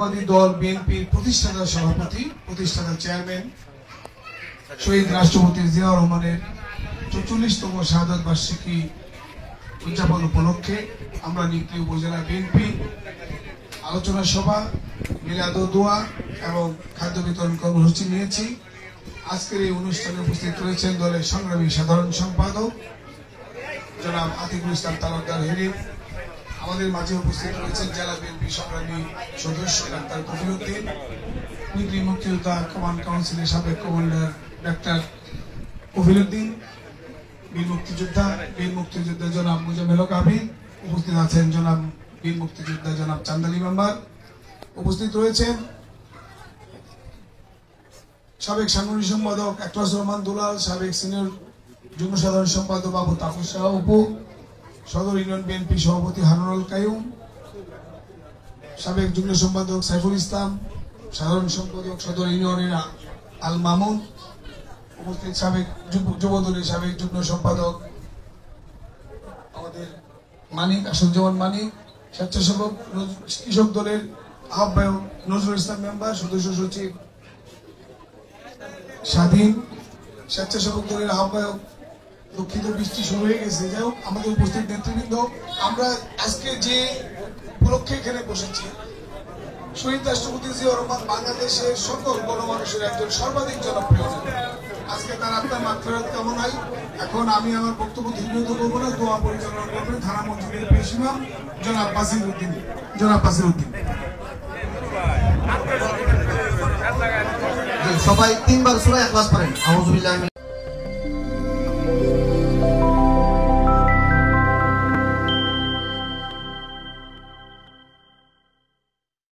জাতীয়তাবাদী দল বিএনপির প্রতিষ্ঠাতা সভাপতি, প্রতিষ্ঠাতা চেয়ারম্যান শহীদ রাষ্ট্রপতি জিয়াউর রহমানের ৪৪তম শাহাদাত বার্ষিকী উদযাপন উপলক্ষে আমরা নিকলী উপজেলা বিএনপি আলোচনা সভা, মিলাদ ও দোয়া এবং খাদ্য বিতরণ কর্মসূচি নিয়েছি। আজকের এই অনুষ্ঠানে উপস্থিত রয়েছেন দলের সংগ্রামী সাধারণ সম্পাদক জনাব আতিকুল ইসলাম তালুকদার হেরিম। আমাদের মাঝে উপস্থিত রয়েছেন জেলা বিএনপি সংগ্রামী সদস্য ডাক্তার কফিলউদ্দিন, নিকলী মুক্তিযোদ্ধা কমান্ড কাউন্সিলের সাবেক কমান্ডার ডাক্তার কফিলউদ্দিন, বীর মুক্তিযোদ্ধা জনাব মুজাম্মেল হক আবিদ, উপস্থিত আছেন জনাব বীর মুক্তিযোদ্ধা জনাব চান্দালি মেম্বার, উপস্থিত রয়েছেন সাবেক সাংগঠনিক সম্পাদক একলাস রহমান দুলাল, সাবেক সিনিয়র যুগ্ম সাধারণ সম্পাদক বাবু তাফুস শাহ উপু, সদর ইউনিয়ন বিএনপি সভাপতি হারুনুল কাইয়ুম, সাবেক যুগ্ম সম্পাদক সাইফুল ইসলাম, সাধারণ সম্পাদক সদর ইউনিয়নের আল মামুন, উপস্থিত সাবেক যুবদলের সাবেক যুগ্ম সম্পাদক আমাদের মানিক আসাদুজ্জামান মানিক, স্বেচ্ছাসেবক কৃষক দলের আহ্বায়ক নজরুল ইসলাম মেম্বার, সদস্য সচিব স্বাধীন, স্বেচ্ছাসেবক দলের আহ্বায়ক। দুঃখিত, বৃষ্টি শুরু হয়ে গেছে। যাই হোক, আমাদের উপস্থিত নেতৃবৃন্দ, আমরা আজকে যে উপলক্ষে এখানে বসেছি, শহীদ রাষ্ট্রপতি জিয়াউর রহমান বাংলাদেশের সকল গণমানুষের একজন সর্বাধিক জনপ্রিয় নেতা। আজকে তার আপনার মাত্রার কামনায় এখন আমি আমার বক্তব্য দীর্ঘায়িত করবো না, দোয়া পরিচালনা করবেন থানা মসজিদের পেশ ইমাম জনাব বাসির উদ্দিন। সবাই 3 বার সূরা ইখলাস পড়েন। আউযু বিল্লাহি